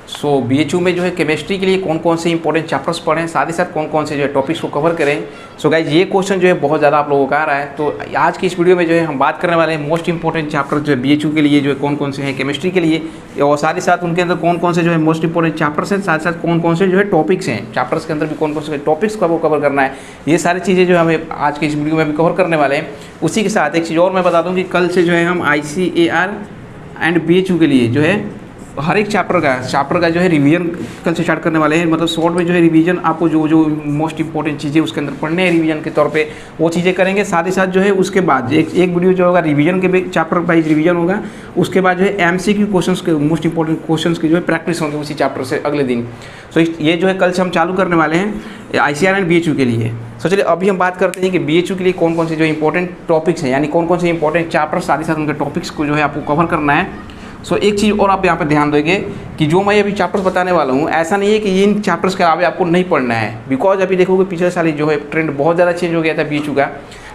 सो BHU में जो है केमिस्ट्री के लिए कौन कौन से इंपॉर्टेंट चैप्टर्स पढ़ें, साथ ही साथ कौन कौन से जो है टॉपिक्स को कवर करें। सो गाइज ये क्वेश्चन जो है बहुत ज़्यादा आप लोगों का आ रहा है। तो आज की इस वीडियो में जो है हम बात करने वाले हैं मोस्ट इंपॉर्टेंट चैप्टर जो है बीएचयू के लिए जो है कौन कौन से हैं केमिस्ट्री के लिए, और साथ ही साथ उनके अंदर कौन कौन से जो है मोस्ट इंपॉर्टेंट चैप्टर्स हैं, साथ साथ कौन कौन से जो है टॉपिक्स हैं, चैप्टर्स के अंदर भी कौन कौन से टॉपिक्स का वो कवर करना है। ये सारी चीज़ें जो हमें आज की इस वीडियो में भी कवर करने वाले हैं। उसी के साथ एक चीज़ और मैं बता दूँ कि कल से जो है हम ICAR एंड बीएचयू के लिए जो है हर एक चैप्टर का जो है रिवीजन कल से स्टार्ट करने वाले हैं। मतलब शॉर्ट में जो है रिवीजन आपको जो मोस्ट इंपॉर्टेंट चीज़ें उसके अंदर पढ़ने हैं रिवीजन के तौर पे वो चीज़ें करेंगे। साथ ही साथ जो है उसके बाद एक वीडियो जो होगा रिवीजन के चैप्टर वाइज रिवीजन होगा। उसके बाद जो है MCQ क्वेश्चंस के मोस्ट इंपॉर्टेंट क्वेश्चंस की जो है प्रैक्टिस होंगे उसी चैप्टर से अगले दिन। सो ये जो है कल से हम चालू करने वाले हैं ICAR एंड बीएचयू के लिए। सो चलिए अभी हम बात करते हैं कि बीएचयू के लिए कौन कौन से जो इंपॉर्टेंट टॉपिक्स हैं, यानी कौन कौन से इंपॉर्टेंट चैप्टर साथ ही साथ उनके टॉपिक्स को जो है आपको कवर करना है। सो एक चीज़ और आप यहाँ पे ध्यान दोगे कि जो मैं अभी चैप्टर्स बताने वाला हूँ ऐसा नहीं है कि इन चैप्टर्स के अलावा आपको नहीं पढ़ना है, बिकॉज अभी देखोगे पिछले साल जो है ट्रेंड बहुत ज़्यादा चेंज हो गया था बीएचयू का।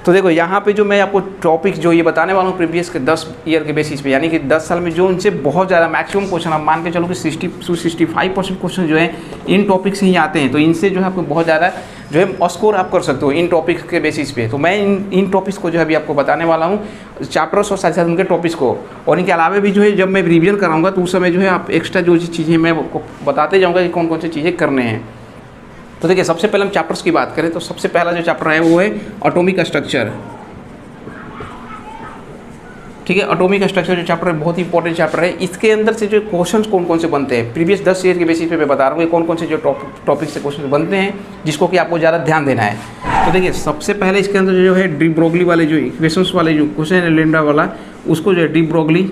तो देखो यहाँ पे जो मैं आपको टॉपिक्स जो ये बताने वाला हूँ प्रीवियस के 10 ईयर के बेसिस पे, यानी कि 10 साल में जो उनसे बहुत ज़्यादा मैक्सिमम क्वेश्चन आप मान के चलो कि 60 से 65% क्वेश्चन जो है इन टॉपिक से ही आते हैं। तो इनसे जो है आपको बहुत ज़्यादा जो है स्कोर आप कर सकते हो इन टॉपिक्स के बेसिस पे। तो मैं इन टॉपिक्स को जो है अभी आपको बताने वाला हूँ, चैप्टर्स और साथ साथ उनके टॉपिक्स को। और इनके अलावा भी जो है जब मैं रिवीजन कराऊंगा तो उस समय जो है आप एक्स्ट्रा जो चीज़ें मैं बताते जाऊँगा कि कौन कौन सी चीज़ें करने हैं। तो देखिए सबसे पहले हम चैप्टर्स की बात करें तो सबसे पहला जो चैप्टर है वो है एटॉमिक स्ट्रक्चर। ठीक है, एटॉमिक स्ट्रक्चर जो चैप्टर है बहुत ही इंपॉर्टेंट चैप्टर है। इसके अंदर से जो क्वेश्चंस कौन कौन से बनते हैं प्रीवियस 10 ईयर के बेसिस पे मैं बता रहा हूँ कौन कौन से जो टॉपिक से क्वेश्चन बनते हैं जिसको कि आपको ज़्यादा ध्यान देना है। तो देखिए सबसे पहले इसके अंदर जो है डी ब्रोगली वाले जो इक्वेशंस वाले जो क्वेश्चन है लैम्डा वाला, उसको जो है डी ब्रोगली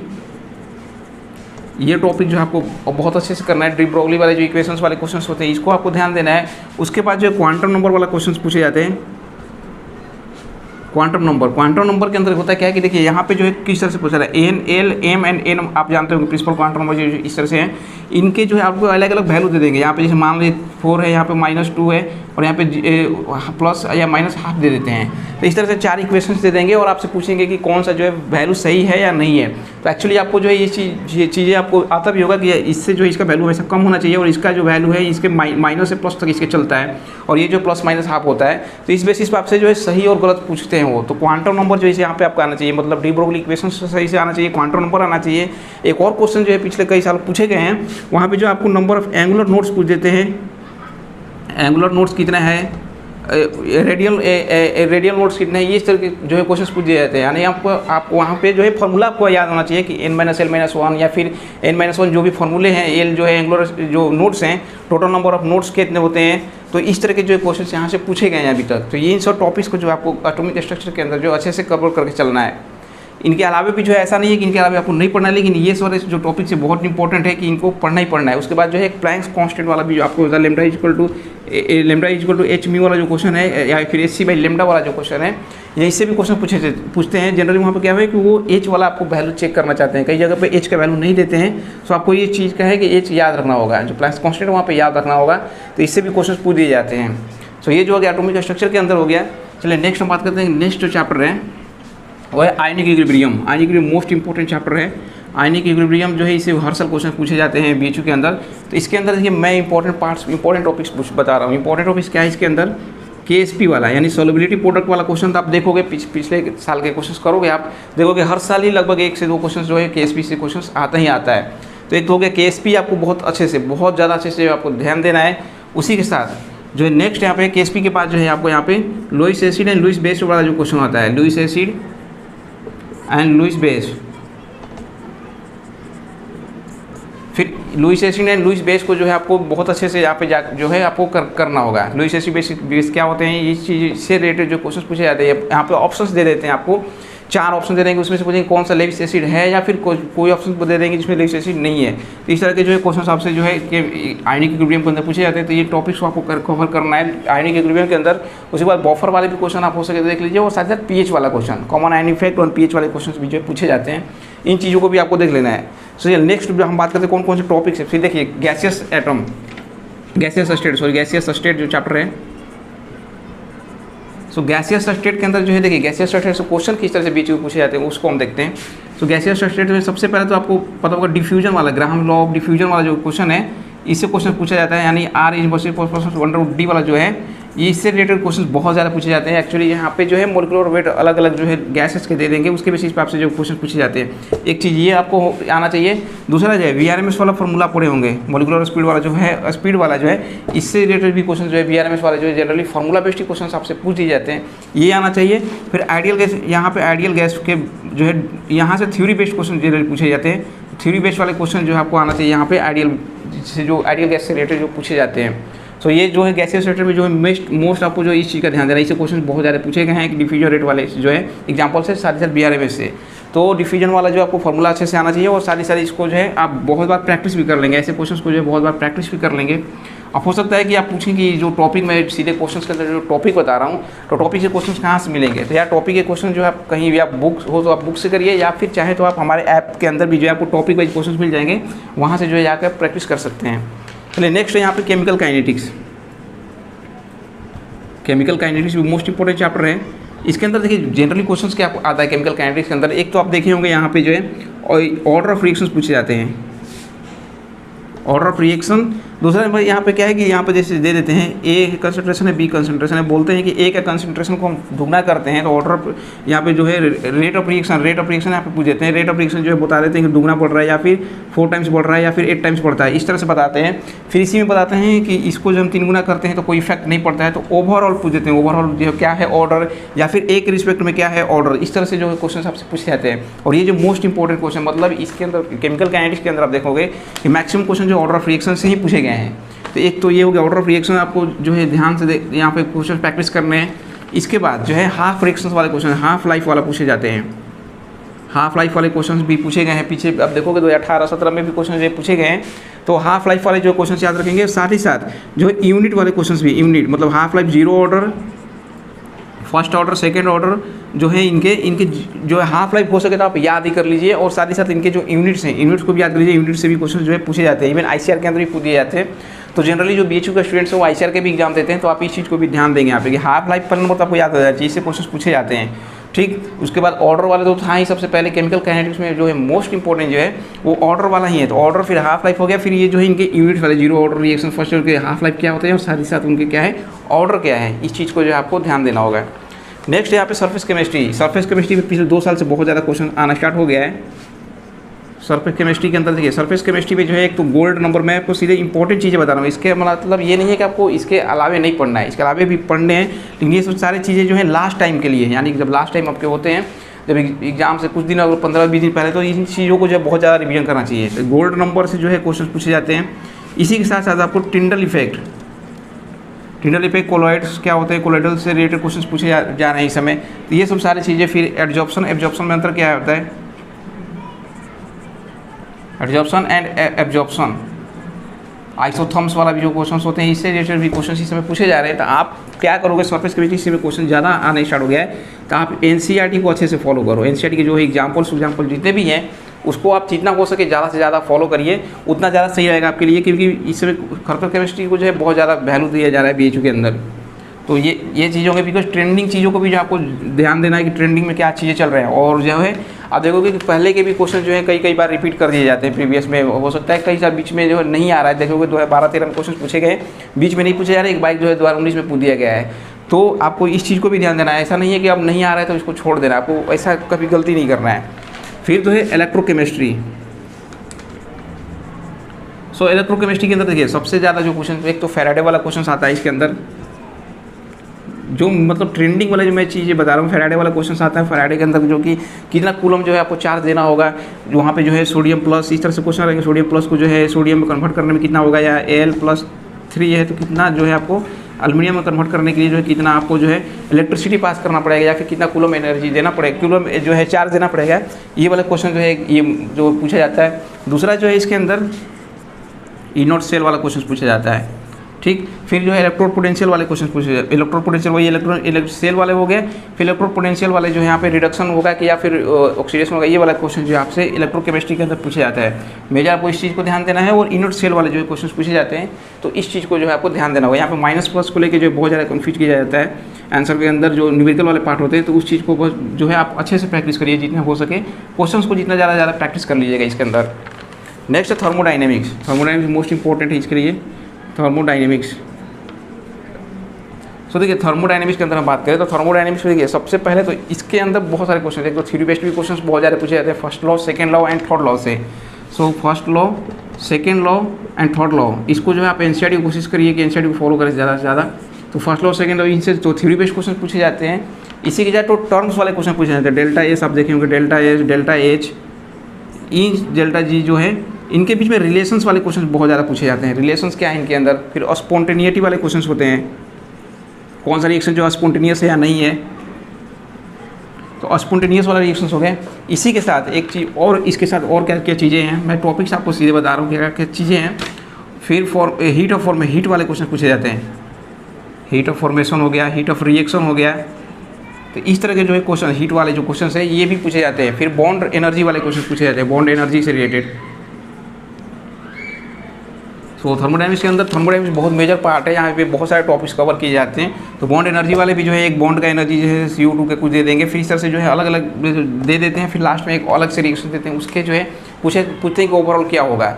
ये टॉपिक जो आपको बहुत अच्छे से करना है। डी ब्रोगली वाले जो इक्वेशंस वाले क्वेश्चंस होते हैं इसको आपको ध्यान देना है। उसके बाद जो है क्वांटम नंबर वाला क्वेश्चंस पूछे जाते हैं। क्वांटम नंबर के अंदर होता है क्या है कि देखिए यहाँ पे जो है किस तरह से पूछा रहा है N L M and N आप जानते हो प्रिंसिपल क्वांटम नंबर जो इस तरह से हैं, इनके जो है आपको अलग अलग वैल्यू दे देंगे। यहाँ पे जैसे मान लीजिए 4 है, यहाँ पे -2 है और यहाँ पे प्लस या -½ दे देते हैं। तो इस तरह से 4 इक्वेशंस दे देंगे और आपसे पूछेंगे कि कौन सा जो है वैल्यू सही है या नहीं है। तो एक्चुअली आपको जो है ये चीज़ें आपको आता भी होगा कि इससे जो इसका वैल्यू हमेशा कम होना चाहिए और इसका जो वैल्यू है इसके माइनस से प्लस तक इसके चलता है और ये जो ±½ होता है। तो इस बेसिस पर आपसे जो है सही और गलत पूछते हैं वो। तो क्वांटम नंबर जो है यहाँ पे आपका आना चाहिए, मतलब डी ब्रोगली इक्वेशन सही से आना चाहिए, क्वांटम नंबर आना चाहिए। एक और क्वेश्चन जो है पिछले कई साल पूछे गए हैं वहाँ पे जो आपको नंबर ऑफ एंगुलर नोड्स पूछ देते हैं। एंगुलर नोड्स कितना है, रेडियल नोड्स कितने हैं, ये इस तरह के जो है क्वेश्चंस पूछ दिए जाते हैं। यानी आप वहाँ पे जो है फार्मूला आपको याद होना चाहिए कि n-l-1 या फिर n-1 जो भी फार्मूले हैं, l जो है एंगुलर जो नोड्स हैं, टोटल नंबर ऑफ नोड्स कितने होते हैं। तो इस तरह के जो क्वेश्चन यहाँ से पूछे गए हैं अभी तक। तो ये इन सब टॉपिक्स को जो आपको एटॉमिक स्ट्रक्चर के अंदर जो अच्छे से कवर करके चलना है। इनके अलावा भी जो है ऐसा नहीं है कि इनके अलावा आपको नहीं पढ़ना है, लेकिन ये सारे जो टॉपिक्स है बहुत इंपॉर्टेंट है कि इनको पढ़ना ही पढ़ना है। उसके बाद जो है प्लैंक्स कांस्टेंट वाला भी जो आपको होता है lambda equal to h mu वाला जो क्वेश्चन है या फिर hc/λ वाला जो क्वेश्चन है, ये इससे भी क्वेश्चन पूछते हैं। जनरली वहाँ पे क्या है कि वो h वाला आपको वैल्यू चेक करना चाहते हैं, कई जगह पे h का वैल्यू नहीं देते हैं। तो आपको ये चीज़ का है कि h याद रखना होगा, जो प्लैंक्स कांस्टेंट वहाँ पर याद रखना होगा। तो इससे भी क्वेश्चन पूछ दिए जाते हैं। सो ये जो हो गया एटॉमिक स्ट्रक्चर के अंदर हो गया। चलिए नेक्स्ट हम बात करते हैं। नेक्स्ट जो चैप्टर है वो है ionic equilibrium. Ionic equilibrium most important chapter है। आयनिक इक्विलिब्रियम जो है इसे हर साल क्वेश्चन पूछे जाते हैं बीएचयू के अंदर। तो इसके अंदर देखिए मैं इंपॉर्टेंट टॉपिक्स बता रहा हूँ। इंपॉर्टेंट टॉपिक्स क्या है इसके अंदर, KSP वाला यानी सोल्युबिलिटी प्रोडक्ट वाला क्वेश्चन। तो आप देखोगे पिछले साल के क्वेश्चन करोगे आप देखोगे हर साल ही लगभग 1 से 2 क्वेश्चन जो है KSP से क्वेश्चन आता ही आता है। तो एक तो हो गया KSP, आपको बहुत ज़्यादा अच्छे से आपको ध्यान देना है। उसी के साथ जो है नेक्स्ट यहाँ पे KSP के पास जो है आपको यहाँ पे Lewis acid and Lewis base वाला जो क्वेश्चन आता है, Lewis acid and Lewis base. फिर Lewis acid and Lewis base को जो है आपको बहुत अच्छे से यहाँ पे जो है आपको करना होगा। लुईस एसिड बेस क्या होते हैं, ये चीज़ से रिलेटेड जो क्वेश्चन पूछे जाते हैं। यहाँ पे ऑप्शंस दे देते हैं आपको, 4 ऑप्शन दे देंगे, उसमें से पूछेंगे कौन सा लुईस एसिड है या फिर कोई ऑप्शन दे देंगे जिसमें लुईस एसिड नहीं है। तो इस तरह के जो है क्वेश्चन आपसे जो है कि आयनिक इक्विलिब्रियम के अंदर पूछे जाते हैं। तो ये टॉपिक्स को आपको कवर करना है आयनिक इक्विलिब्रियम के अंदर। उसके बाद बफर वाले भी क्वेश्चन आप हो सके देख लीजिए, और साथ साथ pH वाला क्वेश्चन, कॉमन आयन इफेक्ट और pH वाले क्वेश्चन भी जो पूछे जाते हैं। इन चीज़ों को भी आपको देख लेना है। सो ये नेक्स्ट हम बात करते हैं कौन कौन से टॉपिक्स है। फिर देखिए गैसियस स्टेट जो चैप्टर है। सो गैसियस स्टेट के अंदर जो है देखिए गैसियस स्टेट से क्वेश्चन किस तरह से बीच में पूछे जाते हैं उसको हम देखते हैं। सो गैसियस स्टेट में सबसे पहले तो आपको पता होगा डिफ्यूजन वाला, ग्राहम लॉ ऑफ डिफ्यूजन वाला जो क्वेश्चन है इससे क्वेश्चन पूछा जाता है, यानी R √D वाला जो है इससे रिलेटेड क्वेश्चन बहुत ज़्यादा पूछे जाते हैं। एक्चुअली यहाँ पे जो है मोलिकुलर वेट अलग अलग जो है गैसेस के दे देंगे, उसके बेसिस पे आपसे जो क्वेश्चन पूछे जाते हैं। एक चीज़ ये आपको आना चाहिए। दूसरा जो है VRMS वाला फॉर्मूला पढ़े होंगे, मोलिकुलर स्पीड वाला जो है, स्पीड वाला जो है, इससे रिलेटेड भी क्वेश्चन जो है VRMS वाले जो है जनरली फॉर्मूला बेस्ड क्वेश्चन आपसे पूछ दिए जाते हैं, ये आना चाहिए। फिर आइडियल गैस, यहाँ पे आइडियल गैस के जो है यहाँ से थ्योरी बेस्ड क्वेश्चन जनरली पूछे जाते हैं। थ्योरी बेस्ड वाले क्वेश्चन जो है आपको आना चाहिए यहाँ पे आइडियल से, जो आइडियल गैस से रिलेटेड जो पूछे जाते हैं। सो ये जो है गैसियस रेट में जो है मोस्ट आपको जो इस चीज़ का ध्यान देना है, इससे क्वेश्चन बहुत ज़्यादा पूछे गए हैं डिफ्यूजन रेट वाले जो है एग्जांपल से, साथ ही साथ VRMS से। तो डिफ्यूजन वाला जो आपको फॉर्मूला अच्छे से आना चाहिए, और साथ ही साथ इसको जो है आप बहुत बार प्रैक्टिस भी कर लेंगे, ऐसे क्वेश्चन को जो है बहुत बार प्रैक्टिस भी कर लेंगे। अब हो सकता है कि आप पूछें कि जो टॉपिक मैं सीधे क्वेश्चन के अंदर जो टॉपिक बता रहा हूँ, तो टॉपिक के क्वेश्चन कहाँ से मिलेंगे। तो यार टॉपिक के क्वेश्चन जो है आप कहीं भी आप बुक हो तो आप बुक से करिए, या फिर चाहे तो आप हमारे ऐप के अंदर भी जो है आपको टॉपिक वाइज क्वेश्चन मिल जाएंगे, वहाँ से जो है जाकर प्रैक्टिस कर सकते हैं। चलिए नेक्स्ट है यहाँ पे केमिकल काइनेटिक्स। केमिकल काइनेटिक्स भी मोस्ट इंपॉर्टेंट चैप्टर है। इसके अंदर देखिए जनरली क्वेश्चंस क्या आता है केमिकल काइनेटिक्स के अंदर। एक तो आप देखे होंगे यहाँ पे जो है ऑर्डर ऑफ रिएक्शंस पूछे जाते हैं, ऑर्डर ऑफ रिएक्शन। दूसरा नंबर यहाँ पे क्या है कि यहाँ पे जैसे दे देते हैं A कंसंट्रेशन है, B कंसंट्रेशन है, बोलते हैं कि A का कंसंट्रेशन को हम दुगना करते हैं, तो ऑर्डर ऑफ यहाँ पे जो है रेट ऑफ रिएक्शन यहाँ पे पूछ देते हैं। रेट ऑफ रिएक्शन जो है बता देते हैं कि दुगना बढ़ रहा है, या फिर 4 टाइम्स बढ़ रहा है, या फिर 8 टाइम्स बढ़ता है, इस तरह से बताते हैं। फिर इसी में बताते हैं कि इसको जब हम 3 गुना करते हैं तो कोई इफेक्ट नहीं पड़ता है, तो ओवरऑल पूछ देते हैं, ओवरऑल जो क्या है ऑर्डर, या फिर एक रिस्पेक्ट में क्या है ऑर्डर, इस तरह से जो क्वेश्चन आपसे पूछे जाते हैं। और ये जो मोस्ट इंपॉर्टेंट क्वेश्चन, मतलब इसके अंदर केमिकल काइनेटिक्स के अंदर आप देखोगे कि मैक्सिमम क्वेश्चन जो ऑर्डर ऑफ रिएक्शन से ही पूछे गए हैं। तो एक तो ये हो गया ऑर्डर ऑफ रिएक्शन, आपको जो है ध्यान से यहाँ पे क्वेश्चन प्रैक्टिस करने हैं। इसके बाद जो है हाफ रिएक्शंस वाले क्वेश्चन, हाफ लाइफ वाला पूछे जाते हैं। हाफ लाइफ वाले क्वेश्चन भी पूछे गए हैं पीछे, अब देखोगे 2018-17 में भी क्वेश्चन जो पूछे गए हैं। तो हाफ लाइफ वाले जो क्वेश्चन याद रखेंगे, साथ ही साथ जो है यूनिट वाले क्वेश्चन भी, यूनिट मतलब half life 0 order, first order, second order जो है इनके जो है हाफ लाइफ हो सके तो आप याद ही कर लीजिए, और साथ ही साथ इनके जो यूनिट्स हैं, यूनिट्स को भी याद कर लीजिए। यूनिट से भी क्वेश्चन जो है पूछे जाते हैं, इवन ICR के अंदर भी पूछ दिए जाते हैं। तो जनरली जो BHU के स्टूडेंट्स हैं वो ICR के भी एग्जाम देते हैं, तो आप इस चीज़ को भी ध्यान देंगे यहाँ पे कि हाफ लाइफ पर नंबर तो आपको याद हो जाए, इससे क्वेश्चन पूछे जाते हैं। ठीक, उसके बाद ऑर्डर वाले तो था ही सबसे पहले केमिकल काइनेटिक्स में जो है मोस्ट इंपॉर्टेंट जो है वो ऑर्डर वाला ही है। तो ऑर्डर, फिर हाफ लाइफ हो गया, फिर ये जो है इनके यूनिट्स वाले 0 ऑर्डर रिएक्शन, फर्स्ट ऑर्डर के हाफ लाइफ क्या होते हैं, और साथ ही साथ उनके क्या है ऑर्डर क्या है, इस चीज़ को जो है आपको ध्यान देना होगा। नेक्स्ट यहाँ पे सरफेस केमिस्ट्री। सरफेस केमिस्ट्री में पिछले 2 साल से बहुत ज़्यादा क्वेश्चन आना स्टार्ट हो गया है। सरफेस केमिस्ट्री के अंदर देखिए, सरफेस केमिस्ट्री में जो है एक तो गोल्ड नंबर, मैं आपको सीधे इंपॉर्टेंट चीज़ें बता रहा हूँ। इसके मतलब ये नहीं है कि आपको इसके अलावे नहीं पढ़ना है, इसके अलावे भी पढ़ने हैं, लेकिन ये सब सारी चीज़ें जो है लास्ट टाइम के लिए, यानी जब लास्ट टाइम आपके होते हैं, जब एग्जाम से कुछ दिन अगर 15-20 दिन पहले, तो इन चीज़ों को जो है बहुत ज़्यादा रिवीजन करना चाहिए। तो गोल्ड नंबर से जो है क्वेश्चन पूछे जाते हैं। इसी के साथ साथ आपको टिंडल इफेक्ट, कोलॉइड्स क्या होते हैं, कोलॉइडल से रिलेटेड क्वेश्चन पूछे जा रहे हैं इस समय। तो ये सब सारी चीज़ें। फिर एब्जॉर्प्शन में अंतर क्या होता है, एब्जॉर्प्शन एंड एब्जॉर्प्शन, आइसोथर्म्स वाला भी जो क्वेश्चंस होते हैं, इससे रिलेटेड भी क्वेश्चन इस समय पूछे जा रहे हैं। तो आप क्या करोगे, सरफेस केमिस्ट्री में क्वेश्चन ज़्यादा आने स्टार्ट हो गया है, तो आप NCERT को अच्छे से फॉलो करो। NCERT के जो है एग्जाम्पल जितने भी हैं उसको आप जितना हो सके ज़्यादा से ज़्यादा फॉलो करिए, उतना ज़्यादा सही रहेगा आपके लिए, क्योंकि इस समय सरफेस केमिस्ट्री को जो है बहुत ज़्यादा वैल्यू दिया जा रहा है BHU के अंदर। तो ये चीज़ों के, बिकॉज ट्रेंडिंग चीज़ों को भी जो आपको ध्यान देना है कि ट्रेंडिंग में क्या चीज़ें चल रहे हैं। और जो है आप देखोगे कि पहले के भी क्वेश्चन जो है कई बार रिपीट कर दिए जाते हैं प्रीवियस में। हो सकता है कई साल बीच में जो है नहीं आ रहा है, देखोगे 2012-13 में क्वेश्चन पूछे गए, बीच में नहीं पूछे जा रहे, एक बाइक जो है 2019 में पूछ दिया गया है। तो आपको इस चीज़ को भी ध्यान देना है, ऐसा नहीं है कि अब नहीं आ रहा है तो इसको छोड़ देना, आपको ऐसा कभी गलती नहीं करना है। फिर जो है इलेक्ट्रोकेमिस्ट्री। सो इलेक्ट्रोकेमिस्ट्री के अंदर देखिए सबसे ज़्यादा जो क्वेश्चन, एक तो फैराडे वाला क्वेश्चन आता है इसके अंदर, जो मतलब ट्रेंडिंग वाले जो मैं चीज़ें बता रहा हूँ, फैराडे वाला क्वेश्चन आता है। फैराडे के अंदर जो कि कितना कूलम जो है आपको चार्ज देना होगा, वहाँ पे जो है सोडियम प्लस, इस तरह से क्वेश्चन रहेंगे। सोडियम प्लस को जो है सोडियम में कन्वर्ट करने में कितना होगा, या Al+3 है तो कितना जो है आपको एल्युमिनियम में कन्वर्ट करने के लिए जो है कितना आपको जो है इलेक्ट्रिसिटी पास करना पड़ेगा, या फिर कितना कूलम एनर्जी देना पड़ेगा, कूलम जो है चार्ज देना पड़ेगा। ये वाला क्वेश्चन जो है ये जो पूछा जाता है। दूसरा जो है इसके अंदर इनोट सेल वाला क्वेश्चन पूछा जाता है। ठीक, फिर जो है इलेक्ट्रोड पोटेंशियल वाले क्वेश्चन पूछे जाते हैं। इलेक्ट्रोड पोटेंशियल वही इलेक्ट्रॉन सेल वाले हो गए। फिर इलेक्ट्रोड पोटेंशियल वाले जो है यहाँ पे रिडक्शन होगा कि या फिर ऑक्सीडेशन होगा, ये वाला क्वेश्चन जो है आपसे इलेक्ट्रोकेमिस्ट्री के अंदर पूछा जाता है। मेजर आपको इस चीज़ को ध्यान देना है। और इनोट सेल वाले जो क्वेश्चन पूछे जाते हैं तो इस चीज़ को जो है आपको ध्यान देना होगा। यहाँ पे माइनस प्लस को लेकर जो बहुत ज़्यादा कन्फ्यूज किया जाता है आंसर के अंदर, जो न्यूमेरिकल वाले पार्ट होते हैं। तो उस चीज़ को जो है आप अच्छे से प्रैक्टिस करिए जितना हो सके, क्वेश्चन को जितना ज़्यादा प्रैक्टिस कर लीजिएगा इसके अंदर। Next thermodynamics. Thermodynamics most important है इसके लिए, थर्मोडाइनेमिक्स। सो देखिए थर्मोडाइनेमिक्स के अंदर हम बात करें तो थर्मोडाइनेमिक्स में देखिए सबसे पहले तो इसके अंदर बहुत सारे क्वेश्चन एक तो थ्योरी बेस्ड भी क्वेश्चन बहुत ज़्यादा पूछे जाते हैं, first law, second law and third law से। So first law, second law and third law, इसको जो है आप एनसीईआरटी की कोशिश करिए कि एनसीईआरटी को फॉलो करें ज़्यादा से ज़्यादा। तो फर्स्ट लॉ, सेकंड लॉ, इनसे तो थ्योरी बेस्ड क्वेश्चन पूछे जाते हैं। इसी के साथ तो टर्म्स वाले क्वेश्चन पूछे जाते हैं, डेल्टा एस आप देखेंगे, डेल्टा एस, डेल्टा एच, ई, डेल्टा जी जो है, इनके बीच में रिलेशंस वाले क्वेश्चन बहुत ज़्यादा पूछे जाते हैं। रिलेशंस क्या है इनके अंदर, फिर स्पॉन्टेनिटी वाले क्वेश्चन होते हैं, कौन सा रिएक्शन जो स्पॉन्टेनियस है या नहीं है, तो स्पॉन्टेनियस वाला रिएक्शन हो गया। इसी के साथ एक चीज़ और, इसके साथ और क्या क्या चीज़ें हैं, मैं टॉपिक्स आपको सीधे बता रहा हूँ क्या क्या चीज़ें हैं। फिर हीट ऑफ फॉर्म, हीट वाले क्वेश्चन पूछे जाते हैं, हीट ऑफ फॉर्मेशन हो गया, हीट ऑफ रिएक्शन हो गया। तो इस तरह के जो है क्वेश्चन, हीट वाले जो क्वेश्चन है ये भी पूछे जाते हैं। फिर बॉन्ड एनर्जी वाले क्वेश्चन पूछे जाते हैं, बॉन्ड एनर्जी से रिलेटेड। तो थर्मोडायनामिक्स के अंदर थर्मोडायनामिक्स बहुत मेजर पार्ट है, यहाँ पे बहुत सारे टॉपिक्स कवर किए जाते हैं। तो बॉन्ड एनर्जी वाले भी जो है एक बॉन्ड का एनर्जी जो है CO2 के कुछ दे देंगे, फिर इस तरह से जो है अलग अलग दे देते हैं, फिर लास्ट में एक अलग से रिएक्शन देते हैं, उसके जो है पूछते हैं कि ओवरऑल क्या होगा।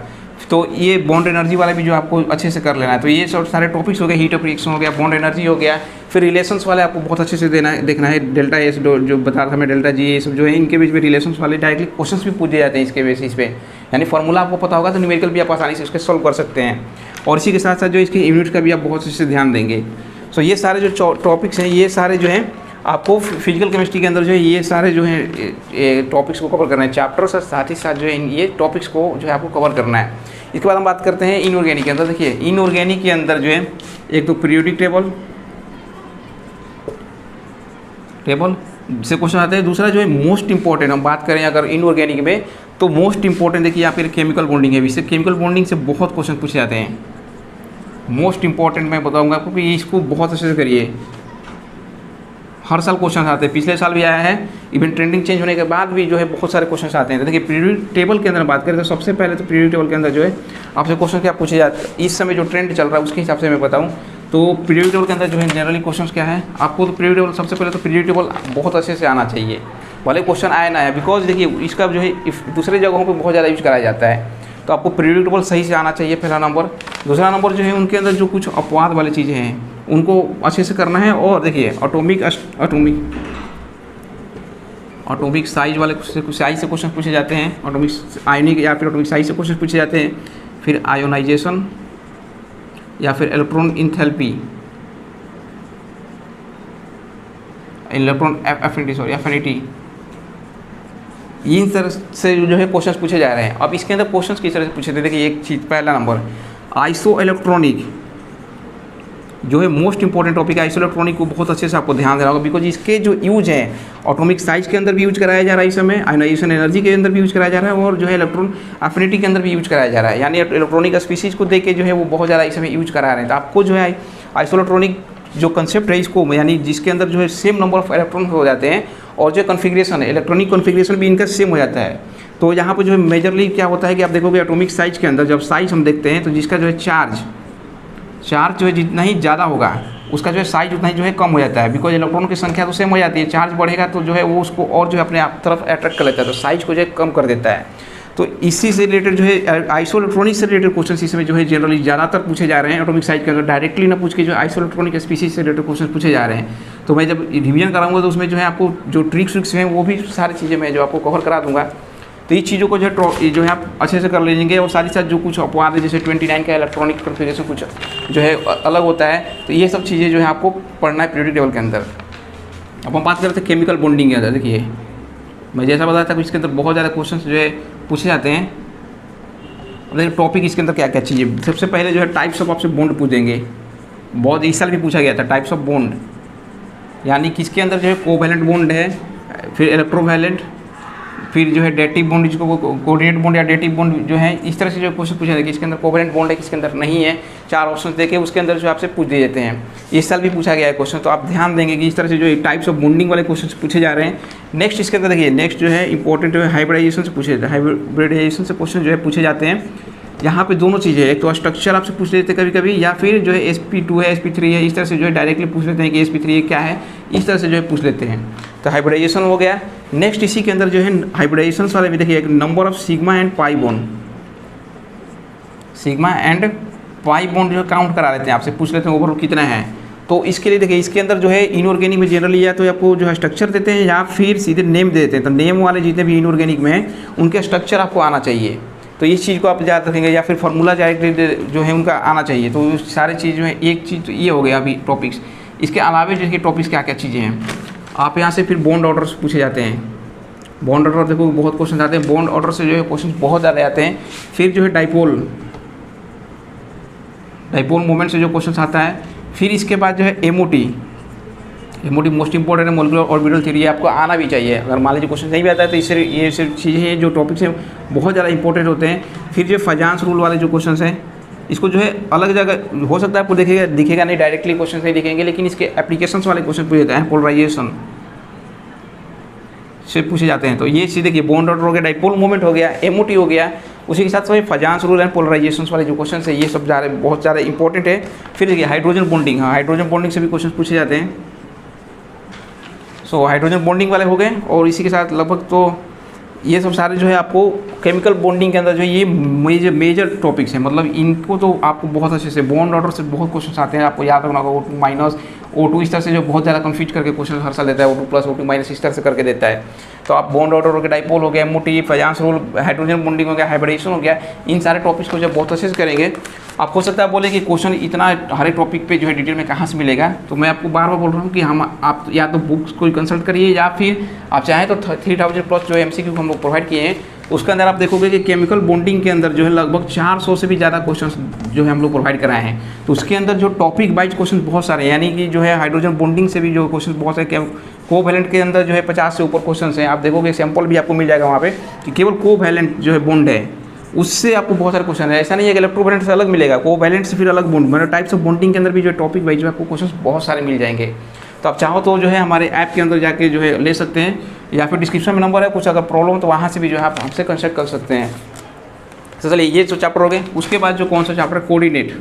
तो ये बॉन्ड एनर्जी वाला भी जो आपको अच्छे से कर लेना है। तो ये सब सारे टॉपिक्स हो गए, हीट ऑफ रिएक्शन हो गया, बॉन्ड एनर्जी हो गया, फिर रिलेशंस वाले आपको बहुत अच्छे से देखना है, डेल्टा एस जो बता रहा था मैं, डेल्टा जी, ये सब जो है इनके बीच में रिलेशंस वाले डायरेक्टली क्वेश्चंस भी पूछे जाते हैं इसके बेसिस पे। यानी फॉर्मूला आपको पता होगा तो न्यूमेरिकल भी आप आसानी से उसके सॉल्व कर सकते हैं। और इसी के साथ साथ जो इसके यूनिट का भी आप बहुत अच्छे से ध्यान देंगे। सो ये सारे जो टॉपिक्स हैं, ये सारे जो हैं आपको फिजिकल केमिस्ट्री के अंदर जो है ये सारे जो है टॉपिक्स को कवर करना है, चैप्टर से साथ ही साथ जो है ये टॉपिक्स को जो है आपको कवर करना है। इसके बाद हम बात करते हैं इनऑर्गेनिक के अंदर। देखिए इनऑर्गेनिक के अंदर जो है एक तो पीरियोडिक टेबल से क्वेश्चन आते हैं। दूसरा जो है मोस्ट इंपॉर्टेंट, हम बात करें अगर इनऑर्गेनिक में तो मोस्ट इंपॉर्टेंट देखिए यहाँ पे केमिकल बॉन्डिंग है। इससे केमिकल बॉन्डिंग से बहुत क्वेश्चन पूछे जाते हैं। मोस्ट इंपॉर्टेंट मैं बताऊंगा आपको कि इसको बहुत अच्छे से करिए, हर साल क्वेश्चन आते हैं, पिछले साल भी आया है, इवन ट्रेंडिंग चेंज होने के बाद भी जो है बहुत सारे क्वेश्चन आते हैं। तो देखिए पीरियोडिक टेबल के अंदर बात करें तो सबसे पहले तो पीरियोडिक टेबल के अंदर जो है आपसे क्वेश्चन क्या पूछे जाते हैं, इस समय जो ट्रेंड चल रहा है उसके हिसाब से मैं बताऊँ तो पीरियोडिक टेबल के अंदर जो है जनरली क्वेश्चन क्या है आपको, तो पीरियोडिक टेबल सबसे पहले तो पीरियोडिक टेबल बहुत अच्छे से आना चाहिए, भले क्वेश्चन आए ना है, बिकॉज देखिए इसका जो है दूसरे जगहों पर बहुत ज़्यादा यूज कराया जाता है। तो आपको पीरियोडिक टेबल सही से आना चाहिए, पहला नंबर। दूसरा नंबर जो है उनके अंदर जो कुछ अपवाद वाली चीज़ें हैं उनको अच्छे से करना है। और देखिए एटॉमिक साइज वाले साइज से क्वेश्चन पूछे जाते हैं, एटॉमिक आयनिक या फिर एटॉमिक साइज से क्वेश्चन पूछे जाते हैं। फिर आयोनाइजेशन या फिर इलेक्ट्रॉन इंथैल्पी, इलेक्ट्रॉन एफिनिटी, इन तरह से जो है क्वेश्चंस पूछे जा रहे हैं। अब इसके अंदर क्वेश्चंस किस तरह से पूछे थे, देखिए एक चीज़, पहला नंबर आइसो इलेक्ट्रॉनिक जो है मोस्ट इंपॉर्टेंट टॉपिक है। आइसो इलेक्ट्रॉनिक को बहुत अच्छे से आपको ध्यान देना होगा, बिकॉज इसके जो यूज हैं एटॉमिक साइज के अंदर भी यूज कराया जा रहा है इस समय, आयोनाइजेशन एनर्जी के अंदर भी यूज कराया जा रहा है, और जो है इलेक्ट्रॉन एफिनिटी के अंदर भी यूज कराया जा रहा है। यानी इलेक्ट्रॉनिक स्पीसीज को देख के जो है वो बहुत ज़्यादा इस समय यूज करा रहे हैं। तो आपको जो है आइसो इलेक्ट्रॉनिक जो कंसेप्ट है इसको, यानी जिसके अंदर जो है सेम नंबर ऑफ इलेक्ट्रॉन हो जाते हैं और जो कॉन्फ़िगरेशन है इलेक्ट्रॉनिक कॉन्फ़िगरेशन भी इनका सेम हो जाता है। तो यहाँ पर जो है मेजरली क्या होता है कि आप देखोगे एटॉमिक साइज के अंदर जब साइज हम देखते हैं तो जिसका जो है चार्ज जो है जितना ही ज़्यादा होगा उसका जो है साइज उतना ही जो है कम हो जाता है, बिकॉज इलेक्ट्रॉन की संख्या तो सेम हो जाती है। चार्ज बढ़ेगा तो जो है वो उसको और जो है अपने आप तरफ अट्रैक्ट कर लेता है, तो साइज को जो है कम कर देता है। तो इसी से रिलेटेड जो है आइसो इलेक्ट्रॉनिक से रिलेटेड क्वेश्चन इसमें जो है जनरली ज़्यादातर पूछे जा रहे हैं। एटॉमिक साइज के अंदर डायरेक्टली ना पूछ के जो आइसो इलेक्ट्रॉनिक स्पीसीज से रिलेटेड क्वेश्चन पूछे जा रहे हैं। तो मैं जब रिवीजन कराऊंगा तो उसमें जो है आपको जो ट्रिक्स हैं वो भी सारी चीज़ें मैं जो आपको कवर करा दूंगा। तो ये चीज़ों को जो है आप अच्छे से कर लेंगे। और साथ ही साथ जो कुछ अपवाद है जैसे 29 का इलेक्ट्रॉनिक कॉन्फ़िगरेशन कुछ जो है अलग होता है, तो ये सब चीज़ें जो है आपको पढ़ना है पीरियोडिक टेबल के अंदर। अब हम बात करते हैं केमिकल बॉन्डिंग के अंदर। देखिए मैं जैसा बताया था कि इसके अंदर बहुत ज़्यादा क्वेश्चन जो है पूछे जाते हैं। देखिए टॉपिक इसके अंदर क्या क्या चीज़ें, सबसे पहले जो है टाइप्स ऑफ आपसे बॉन्ड पूछ देंगे, बहुत इस साल भी पूछा गया था टाइप्स ऑफ बॉन्ड, यानी किसके अंदर जो है कोवैलेंट बॉन्ड है, फिर इलेक्ट्रोवैलेंट, फिर जो है डेटिव बॉन्ड जिसको कोऑर्डिनेट बॉन्ड या डेटिव बॉन्ड जो है, इस तरह से जो क्वेश्चन पूछा जाएगा किसके अंदर कोवैलेंट बॉन्ड है किसके अंदर नहीं है। 4 ऑप्शन देके उसके अंदर जो आपसे पूछ दिए जाते हैं। इस साल भी पूछा गया है क्वेश्चन, तो आप ध्यान देंगे कि इस तरह से जो टाइप्स ऑफ बॉन्डिंग वाले क्वेश्चन पूछे जा रहे हैं। नेक्स्ट इसके अंदर देखिए नेक्स्ट जो है इंपॉर्टेंट है हाइब्रिडाइजेशन से पूछे जाते हैं, हाइब्रिडाइजेशन से क्वेश्चन जो है पूछे जाते हैं। यहाँ पे दोनों चीज़ें, एक तो स्ट्रक्चर आपसे पूछ लेते हैं कभी कभी, या फिर जो है sp2 है sp3 है, इस तरह से जो है डायरेक्टली पूछ लेते हैं कि sp3 क्या है, इस तरह से जो है पूछ लेते हैं। तो हाइब्रिडाइजेशन हो गया। नेक्स्ट इसी के अंदर जो है हाइब्रिडाइजेशन वाले में देखिए एक number of sigma and pi bond, sigma and pi bond जो काउंट करा लेते हैं, आपसे पूछ लेते हैं ओवरऑल कितना है। तो इसके लिए देखिए इसके अंदर जो है इनऑर्गेनिक में जनरली या तो आपको जो है स्ट्रक्चर देते हैं या फिर सीधे नेम देते हैं। तो नेम वाले जितने भी इनऑर्गेनिक में हैं उनके स्ट्रक्चर आपको आना चाहिए, तो इस चीज़ को आप याद रखेंगे, या फिर फार्मूला डायरेक्टली जो है उनका आना चाहिए। तो सारी चीज़ जो है एक चीज़ तो ये हो गया अभी टॉपिक्स। इसके अलावा जो है टॉपिक्स क्या क्या चीज़ें हैं, आप यहाँ से फिर बॉन्ड ऑर्डर पूछे जाते हैं। बॉन्ड ऑर्डर देखो बहुत क्वेश्चन आते हैं, बॉन्ड ऑर्डर से जो है क्वेश्चन बहुत ज़्यादा आते हैं। फिर जो है डाइपोल मूवमेंट से जो क्वेश्चन आता है। फिर इसके बाद जो है एमओटी मोस्ट इंपॉर्टेंट है, मोलिकुलर ऑर्बिटल थ्योरी आपको आना भी चाहिए। अगर मान लीजिए क्वेश्चन नहीं भी आता है तो इससे ये सब चीज़ें हैं जो टॉपिक्स हैं बहुत ज़्यादा इंपॉर्टेंट होते हैं। फिर जो फजांस रूल वाले जो क्वेश्चन हैं इसको जो है अलग जगह हो सकता है आपको दिखेगा नहीं, डायरेक्टली क्वेश्चन नहीं दिखेंगे, लेकिन इसके एप्लीकेशंस वाले क्वेश्चन पूछे जाते हैं, पोलराइजेशन से पूछे जाते हैं। तो ये चीज़ देखिए बॉन्ड ऑर्डर हो गया, डाइपोल मूवमेंट हो गया, एमओटी हो गया, उसी के साथ साथ फजांस रूल एंड पोलराइजेशन वाले जो क्वेश्चन है ये सब बहुत ज़्यादा इंपॉर्टेंट है। फिर देखिए हाइड्रोजन बॉन्डिंग, हाँ हाइड्रोजन बॉन्डिंग से भी क्वेश्चन पूछे जाते हैं। सो हाइड्रोजन बॉन्डिंग वाले हो गए, और इसी के साथ लगभग तो ये सब सारे जो है आपको केमिकल बॉन्डिंग के अंदर जो ये मेजर टॉपिक्स हैं, मतलब इनको तो आपको बहुत अच्छे से बॉन्ड ऑर्डर से बहुत क्वेश्चन आते हैं, आपको याद रखना होगा। O2 माइनस O2 इस तरह से जो बहुत ज़्यादा कंफ्यूज करके क्वेश्चन हर साल देता है, O2 प्लस O2 माइनस इस तरह से करके देता है। तो आप बॉन्ड ऑर्डर हो गया, डाइपोल हो गया, MOT, Fajans rule, hydrogen bonding हो गया, हाइब्रिडेशन हो गया, इन सारे टॉपिक्स को जब बहुत अच्छे से करेंगे, आप हो सकता है बोले कि क्वेश्चन इतना हर एक टॉपिक पे जो है डिटेल में कहाँ से मिलेगा। तो मैं आपको बार बार बोल रहा हूँ कि आप या तो बुक्स को कंसल्ट करिए, या फिर आप चाहें तो 3000 प्लस जो MCQ हम लोग प्रोवाइड किए हैं उसके अंदर आप देखोगे कि केमिकल बॉन्डिंग के अंदर जो है लगभग 400 से भी ज़्यादा क्वेश्चंस जो है हम लोग प्रोवाइड कराए हैं। तो उसके अंदर जो टॉपिक वाइज क्वेश्चन बहुत सारे, यानी कि जो है हाइड्रोजन बॉन्डिंग से भी जो क्वेश्चन बहुत सारे, कोवैलेंट के अंदर जो है 50 से ऊपर क्वेश्चन हैं। आप देखोगे सैंपल भी आपको मिल जाएगा वहाँ पे कि केवल कोवैलेंट जो है बॉन्ड है उससे आपको बहुत सारे क्वेश्चन है। ऐसा नहीं है कि इलेक्ट्रोवैलेंट से अलग मिलेगा, कोवैलेंट से फिर अलग बॉन्ड, मतलब टाइप्स ऑफ बॉन्डिंग के अंदर भी जो टॉपिक वाइज आपको क्वेश्चन बहुत सारे मिल जाएंगे। तो आप चाहो तो जो है हमारे ऐप के अंदर जाके जो है ले सकते हैं, या फिर डिस्क्रिप्शन में नंबर है, कुछ अगर प्रॉब्लम तो वहाँ से भी जो है आप हमसे कंसल्ट कर सकते हैं। तो चलिए ये जो चैप्टर हो गए, उसके बाद जो कौन सा चैप्टर है कोऑर्डिनेट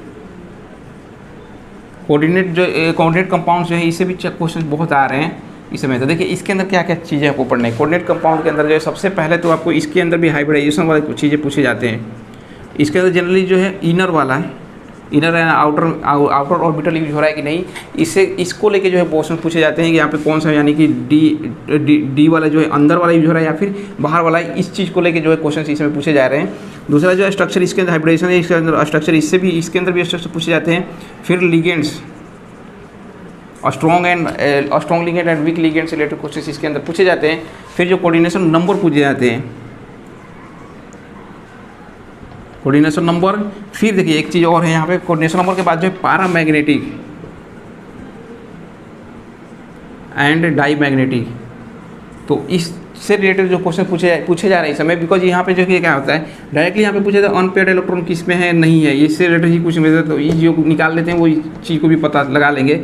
कंपाउंड जो है इससे भी क्वेश्चन बहुत आ रहे हैं इस समय। तो देखिए इसके अंदर क्या क्या चीज़ें आपको पढ़ना है। कोऑर्डिनेट कंपाउंड के अंदर जो है सबसे पहले तो आपको इसके अंदर भी हाइब्रिडाइजेशन वाली कुछ चीज़ें पूछे जाते हैं। इसके अंदर जनरली जो है इनर वाला है, inner and outer orbital use हो रहा है कि नहीं, इसको लेके जो है क्वेश्चन पूछे जाते हैं कि यहाँ पे कौन सा, यानी कि डी वाला जो है अंदर वाला यूज हो रहा है या फिर बाहर वाला है, इस चीज़ को लेके जो है क्वेश्चन इसमें पूछे जा रहे हैं। दूसरा जो है स्ट्रक्चर, इसके अंदर हाइब्रिडेशन है, इसके अंदर स्ट्रक्चर, इसके अंदर भी स्ट्रक्चर पूछे जाते हैं। फिर ligands, strong ligand and week ligand से रिलेटेड क्वेश्चन इसके अंदर पूछे जाते हैं। फिर जो कोऑर्डिनेशन नंबर पूछे जाते हैं, कोऑर्डिनेशन नंबर। फिर देखिए एक चीज़ और है यहाँ पे, कोऑर्डिनेशन नंबर के बाद जो है पैरामैग्नेटिक एंड डाईमैग्नेटिक, तो इससे रिलेटेड जो क्वेश्चन पूछे जा रहे हैं इस समय, बिकॉज यहाँ पे जो कि क्या होता है डायरेक्टली यहाँ पे पूछे जाता है अनपेयर्ड इलेक्ट्रॉन किस में है नहीं है, इससे रिलेटेड ही कुछ मिलता है। तो ये जो निकाल लेते हैं वो चीज़ को भी पता लगा लेंगे,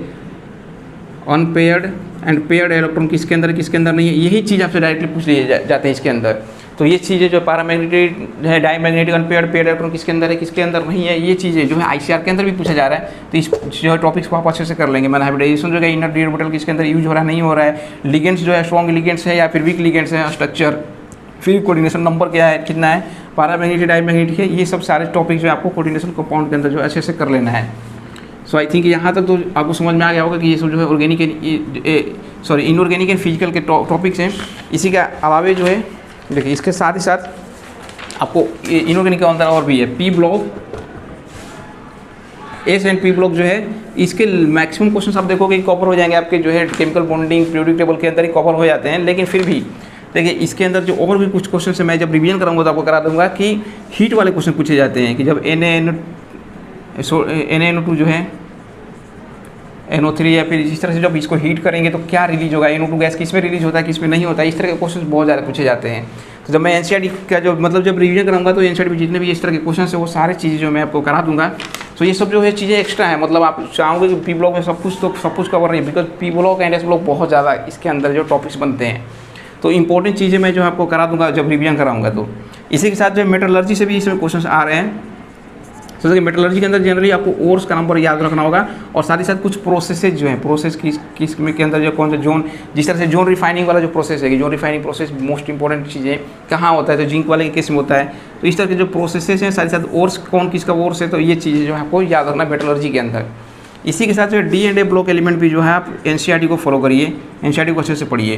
अनपेयर्ड एंड पेयर्ड इलेक्ट्रॉन किसके अंदर नहीं है, यही चीज़ आपसे डायरेक्टली पूछ लिए जाते हैं इसके अंदर। तो ये चीज़ें जो पैरामैग्नेटिक है, डाईमैग्नेटिक, अनपेयर्ड, पेयर्ड इलेक्ट्रॉन किसके अंदर है किसके अंदर नहीं है, ये चीज़ें जो है ICR के अंदर भी पूछा जा रहा है। तो इस जो है टॉपिक्स को आप अच्छे से कर लेंगे। मैंने हाइब्रिडाइजेशन जो है इनर डी ऑर्बिटल किसके अंदर यूज हो रहा है नहीं हो रहा है, लिगेंड्स जो है स्ट्रॉन्ग लिगेंड्स है या फिर वीक लिगेंड्स है, स्ट्रक्चर, फिर कोऑर्डिनेशन नंबर क्या है कितना है, पैरामैग्नेटिक, डाईमैग्नेटिक है, ये सब सारे टॉपिक जो आपको कोऑर्डिनेशन कंपाउंड के अंदर जो अच्छे से कर लेना है। सो आई थिंक यहाँ तक तो आपको समझ में आ गया होगा कि ये सब जो है ऑर्गेनिक इनऑर्गेनिक एंड फिजिकल के टॉपिक्स हैं। इसी के अलावा जो है देखिए इसके साथ ही साथ आपको इनऑर्गेनिक के अंदर और भी है P block, S and P block जो है इसके मैक्सिमम क्वेश्चंस आप देखोगे कवर हो जाएंगे आपके जो है केमिकल बॉन्डिंग पीरियोडिक टेबल के अंदर ही कवर हो जाते हैं। लेकिन फिर भी देखिए इसके अंदर जो और भी कुछ क्वेश्चन है मैं जब रिवीजन कराऊंगा तो आपको करा दूंगा कि हीट वाले क्वेश्चन पूछे जाते हैं कि जब NaNO2 जो है NO3 या फिर इस तरह से जब इसको हीट करेंगे तो क्या रिलीज होगा, NO2 गैस किस में रिलीज होता है किस में नहीं होता है, इस तरह के क्वेश्चन बहुत ज़्यादा पूछे जाते हैं। तो जब मैं NCERT का जो मतलब जब रिवीजन कराऊंगा तो NCERT में जितने भी इस तरह के क्वेश्चन है वो सारे चीज़ें जो मैं आपको करा दूंगा। तो ये सब जो है चीज़ें एक्स्ट्रा है, मतलब आप चाहोगे कि पी ब्लॉक में सब कुछ कवर नहीं, because P block and S block बहुत ज़्यादा इसके अंदर जो टॉपिक्स बनते हैं। तो इंपॉर्टेंट चीज़ें मैं जो आपको करा दूंगा जब रिवीजन कराऊंगा। तो इसी के साथ जो मेटलर्जी से भी इसमें क्वेश्चन आ रहे हैं, तो देखिए मेटलर्जी के अंदर जनरली आपको ओर्स का नंबर याद रखना होगा, और साथ ही साथ कुछ प्रोसेसेज जो है, प्रोसेस किस के अंदर जो कौन सा जोन, जिस तरह से जोन रिफाइनिंग वाला जो प्रोसेस है, zone refining process most important चीज़ें कहाँ होता है, तो जिंक वाले के केस में होता है। तो इस तरह के जो प्रोसेसेज हैं, साथ ही साथ ओर्स कौन किसका ओर्स है, तो ये चीज़ें जो है आपको याद रखना मेटलर्जी के अंदर। इसी के साथ जो D&A ब्लॉक एलिमेंट भी जो है आप NCERT को फॉलो करिए, NCERT को अच्छे से पढ़िए।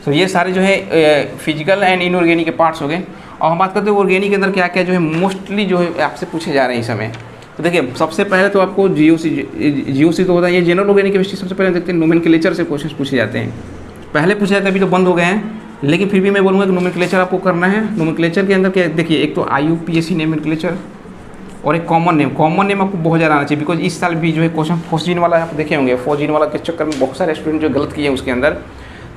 तो ये सारे जो है फिजिकल एंड इनऑर्गेनिक के पार्ट्स हो गए। और हम बात करते हैं ऑर्गेनिक के अंदर क्या क्या जो है मोस्टली जो है आपसे पूछे जा रहे हैं इस समय। तो देखिए सबसे पहले तो आपको GOC तो होता है, ये जनरल ऑर्गेनिक केमिस्ट्री। सबसे पहले देखते हैं नोमेनक्लेचर से क्वेश्चन पूछे जाते हैं। पहले पूछे जाते हैं, अभी तो बंद हो गए हैं, लेकिन फिर भी मैं बोलूँगा कि नोमेनक्लेचर आपको करना है। नोमेनक्लेचर के अंदर क्या देखिए, एक तो IUPAC नोमेनक्लेचर और एक कॉमन नेम। कॉमन नेम आपको बहुत ज़्यादा आना चाहिए, बिकॉज इस साल भी जो है क्वेश्चन फोर्जीन वाला आप देखे होंगे, फोर्जीन वाला के चक्कर में बहुत सारे स्टूडेंट जो गलत किए हैं उसके अंदर।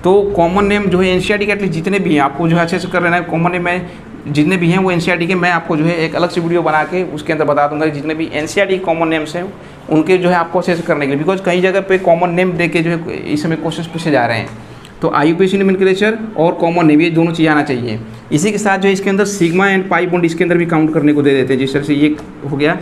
तो कॉमन नेम जो है NCERT के एटलीस्ट जितने भी हैं आपको जो है अच्छे से कर लेना है। कॉमन नेम में जितने भी हैं वो NCERT के, मैं आपको जो है एक अलग से वीडियो बना के उसके अंदर बता दूंगा जितने भी NCERT कॉमन नेम्स हैं उनके जो है आपको अच्छे से करने के लिए, बिकॉज कई जगह पे कॉमन नेम दे के जो है इस समय क्वेश्चन पूछे जा रहे हैं। तो IUPAC नोमेनक्लेचर और कॉमन नेम, ये दोनों चीज़ आना चाहिए। इसी के साथ जो है इसके अंदर सिग्मा एंड पाई बॉन्ड इसके अंदर भी काउंट करने को दे देते हैं। जिस तरह से ये हो गया,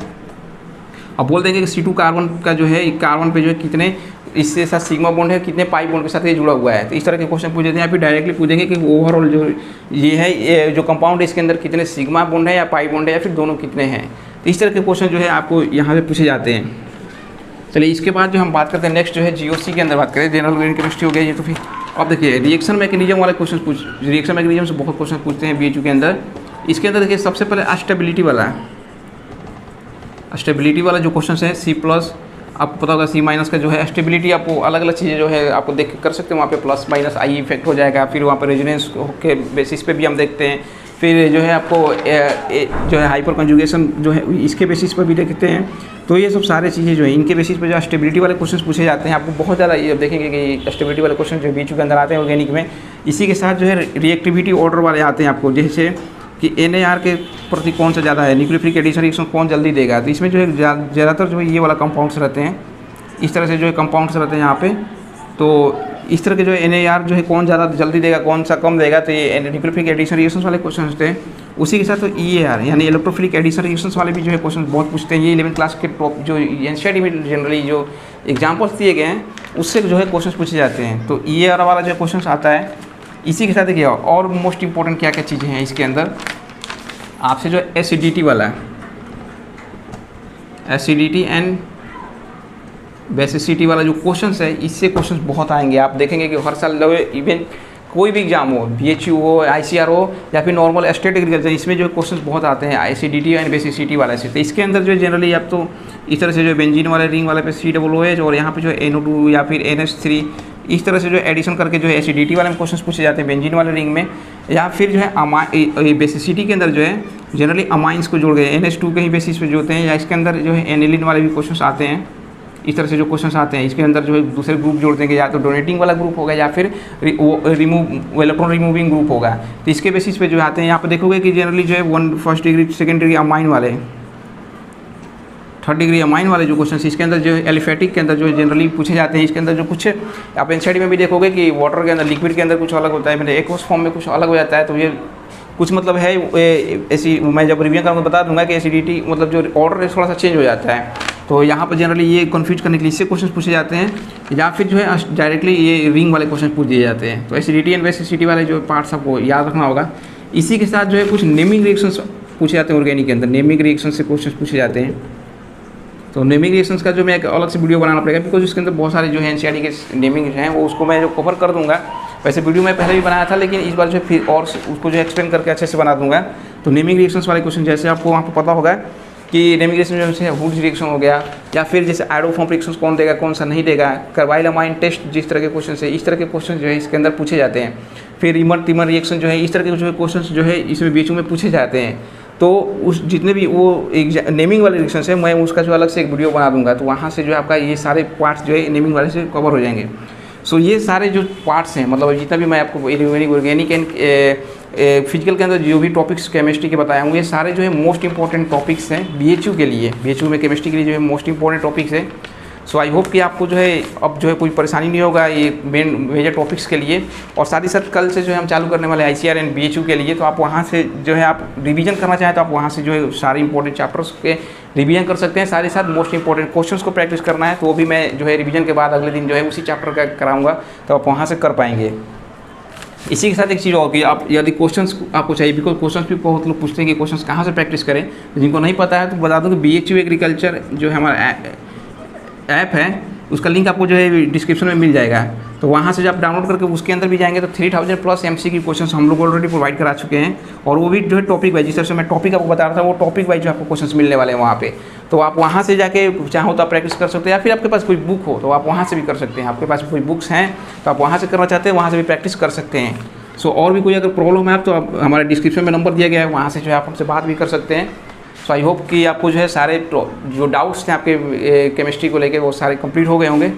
अब बोल देंगे कि C2 कार्बन का जो है कार्बन पे जो है कितने इसके साथ सिग्मा बॉन्ड है, कितने पाई बॉन्ड के साथ ये जुड़ा हुआ है। तो इस तरह के क्वेश्चन पूछ देते हैं, या फिर डायरेक्टली पूछेंगे कि ओवरऑल जो ये है ये जो कंपाउंड है इसके अंदर कितने सिग्मा बॉन्ड है या पाई बॉन्ड है या फिर दोनों कितने हैं। तो इस तरह के क्वेश्चन जो है आपको यहाँ पे पूछे जाते हैं। चलिए इसके बाद जो हम बात करते हैं नेक्स्ट जो है GOC के अंदर बात करें, जनरल ऑर्गेनिक केमिस्ट्री हो गया ये। तो फिर अब देखिए रिएक्शन मैकेनिज्म वाले क्वेश्चन रिएक्शन मैकेनिज्म से बहुत क्वेश्चन पूछते हैं BHU के अंदर। इसके अंदर देखिए सबसे पहले स्टेबिलिटी वाला है। स्टेबिलिटी वाला जो क्वेश्चन है C+, आपको पता होगा C- का जो है स्टेबिलिटी, आपको अलग अलग चीज़ें जो है आपको देख कर सकते हैं। वहाँ पे प्लस माइनस I इफेक्ट हो जाएगा, फिर वहाँ पे रेजोनेंस के बेसिस पे भी हम देखते हैं। फिर जो है आपको जो है हाइपर कंजुगेशन जो है इसके बेसिस पर भी देखते हैं। तो ये सब सारे चीज़ें जो है इनके बेसिस पे जो स्टेबिलिटी वाले क्वेश्चन पूछे जाते हैं। आपको बहुत ज़्यादा ये देखेंगे कि स्टेबिलिटी वाले क्वेश्चन जो BHU के अंदर आते हैं ऑर्गेनिक में। इसी के साथ जो है रिएक्टिविटी ऑर्डर वाले आते हैं आपको, जैसे कि NAR के प्रति कौन सा ज़्यादा है, न्यूक्लियोफिलिक एडिशन रिएक्शन कौन जल्दी देगा। तो इसमें जो है ज़्यादातर जो है ये वाला कंपाउंड्स रहते हैं, इस तरह से जो है कंपाउंड्स रहते हैं यहाँ पे। तो इस तरह के जो है NAR जो है कौन ज़्यादा जल्दी देगा, कौन सा कम देगा, तो ये न्यूक्लियोफिलिक एडिशन रिएक्शंस वाले क्वेश्चन होते हैं। उसी के साथ तो EAR यानी इलेक्ट्रोफिलिक एडिशन रिएक्शंस वाले भी जो है क्वेश्चन बहुत पूछते हैं। ये 11th क्लास के टॉप जो NCERT में जनरली जो एग्जाम्पल्स दिए गए हैं उससे जो है क्वेश्चन पूछे जाते हैं। तो EAR वाला जो क्वेश्चन आता है। इसी के साथ देखिए और मोस्ट इंपॉर्टेंट क्या क्या चीज़ें हैं इसके अंदर आपसे, जो एसिडिटी वाला है, एसिडिटी एंड बेसिसिटी वाला जो क्वेश्चंस है, इससे क्वेश्चंस बहुत आएंगे। आप देखेंगे कि हर साल इवन कोई भी एग्जाम हो, BHU हो, ICR हो या फिर नॉर्मल स्टेट एग्रीकल्चर, इसमें जो क्वेश्चंस बहुत आते हैं एसिडिटी एंड बेसिसिटी वाला से। तो इसके अंदर जो जनरली आप तो इस तरह से जो बेंजीन वाले रिंग वाले पे COOH और यहाँ पे जो NO2 या फिर NH3 इस तरह से जो एडिशन करके जो है एसिडिटी वाले में क्वेश्चंस पूछे जाते हैं बेंजीन वाले रिंग में। या फिर जो है बेसिसिटी के अंदर जो है जनरली अमाइंस को जोड़ गए NH2 के ही बेसिस पे जो होते हैं, या इसके अंदर जो है एनिलिन वाले भी क्वेश्चंस आते हैं। इस तरह से जो क्वेश्चंस आते हैं इसके अंदर जो है दूसरे ग्रुप जोड़ते हैं, या तो डोनेटिंग वाला ग्रुप होगा या फिर इलेक्ट्रॉन रिमूविंग ग्रुप होगा। तो इसके बेसिस पे जो आते हैं यहाँ पे देखोगे कि जनरली जो है first degree second degree amine वाले, थर्ड डिग्री अमाइन वाले जो क्वेश्चन इसके अंदर जो है एलिफेटिक के अंदर जो जनरली पूछे जाते हैं। इसके अंदर जो कुछ आप NCERT में भी देखोगे कि वाटर के अंदर लिक्विड के अंदर कुछ अलग होता है, मतलब एक्वस फॉर्म में कुछ अलग हो जाता है। तो ये कुछ मतलब है ऐसी, मैं जब रिव्यू करूँगा बता दूंगा कि एसिडिटी मतलब जो ऑर्डर है थोड़ा सा चेंज हो जाता है। तो यहाँ पर जनरली ये कन्फ्यूज करने के लिए इससे क्वेश्चन पूछे जाते हैं, या फिर जो है डायरेक्टली ये रिंग वाले क्वेश्चन पूछ दिए जाते हैं। तो एसिडिटी एंड बेसिसिटी वाले जो पार्ट्स आपको याद रखना होगा। इसी के साथ जो है कुछ नेमिंग रिएक्शंस पूछे जाते हैं ऑर्गेनिक के अंदर, नेमिंग रिएक्शन से क्वेश्चन पूछे जाते हैं। तो नेमिंग रिएक्शंस का जो मैं एक अलग से वीडियो बनाना पड़ेगा, बिकॉज इसके अंदर बहुत सारे जो है NCERT के नेमिंग हैं वो उसको मैं जो कवर कर दूंगा। वैसे वीडियो मैं पहले भी बनाया था, लेकिन इस बार जो फिर और उसको जो एक्सप्लेन करके अच्छे से बना दूंगा। तो नेमिंग रिएक्शंस वाले क्वेश्चन जैसे आपको वहाँ पर पता होगा कि नेमिंग रिएक्शन जैसे हुड्स रिएक्शन हो गया, या फिर जैसे आइडोफॉर्म रिएक्शंस कौन देगा कौन सा नहीं देगा, कार्बाइल अमाइन टेस्ट, जिस तरह के क्वेश्चन है इस तरह के क्वेश्चन जो है इसके अंदर पूछे जाते हैं। फिर रिमर तिमर रिएक्शन जो है इस तरह के जो क्वेश्चन जो है इसमें BHU में पूछे जाते हैं। तो उस जितने भी वो नेमिंग वाले रिएक्शन है मैं उसका जो अलग से एक वीडियो बना दूंगा। तो वहाँ से जो है आपका ये सारे पार्ट्स जो है नेमिंग वाले से कवर हो जाएंगे। सो ये सारे जो पार्ट्स हैं, मतलब जितना भी मैं आपको ऑर्गेनिक एंड फिजिकल के अंदर जो भी टॉपिक्स केमिस्ट्री के बताया हूँ, ये सारे जो है मोस्ट इंपॉर्टेंट टॉपिक्स हैं BHU के लिए, BHU में केमिस्ट्री के लिए जो है मोस्ट इंपॉर्टेंट टॉपिक्स है। सो आई होप कि आपको जो है अब जो है कोई परेशानी नहीं होगा ये मेजर टॉपिक्स के लिए। और साथ ही साथ कल से जो है हम चालू करने वाले ICAR एंड BHU के लिए, तो आप वहाँ से जो है आप रिवीजन करना चाहें तो आप वहाँ से जो है सारे इंपॉर्टेंट चैप्टर्स के रिवीजन कर सकते हैं। साथ ही साथ मोस्ट इंपॉर्टेंट क्वेश्चंस को प्रैक्टिस करना है तो वो भी मैं जो है रिवीजन के बाद अगले दिन जो है उसी चैप्टर का कराऊंगा, तो आप वहाँ से कर पाएंगे। इसी के साथ एक चीज़ और कि आप यदि क्वेश्चंस आपको चाहिए, बिकॉज क्वेश्चंस भी बहुत लोग पूछते हैं कि क्वेश्चंस कहाँ से प्रैक्टिस करें, तो जिनको नहीं पता है तो बता दूं कि BHU एग्रीकल्चर जो है हमारा ऐप है, उसका लिंक आपको जो है डिस्क्रिप्शन में मिल जाएगा। तो वहाँ से जब आप डाउनलोड करके उसके अंदर भी जाएंगे तो 3000+ MCQ क्वेश्चंस हम लोग ऑलरेडी प्रोवाइड करा चुके हैं, और वो भी जो है टॉपिक वाइज, जिस तरह से मैं टॉपिक आपको बता रहा था वो टॉपिक वाइज जो आपको क्वेश्चंस मिलने वाले हैं वहाँ पे। तो आप वहाँ से जाके चाहो तो आप प्रैक्टिस कर सकते हैं, या फिर आपके पास कोई बुक हो तो आप वहाँ से भी कर सकते हैं। आपके पास कोई बुक्स हैं तो आप वहाँ से करना चाहते हैं, वहाँ से भी प्रैक्टिस कर सकते हैं। सो और भी कोई अगर प्रॉब्लम है आप तो आप हमारे डिस्क्रिप्शन में नंबर दिया गया है, वहाँ से जो है आप हमसे बात भी कर सकते हैं। सो आई होप कि आपको जो है सारे जो डाउट्स थे आपके केमिस्ट्री को लेके वो सारे कंप्लीट हो गए होंगे।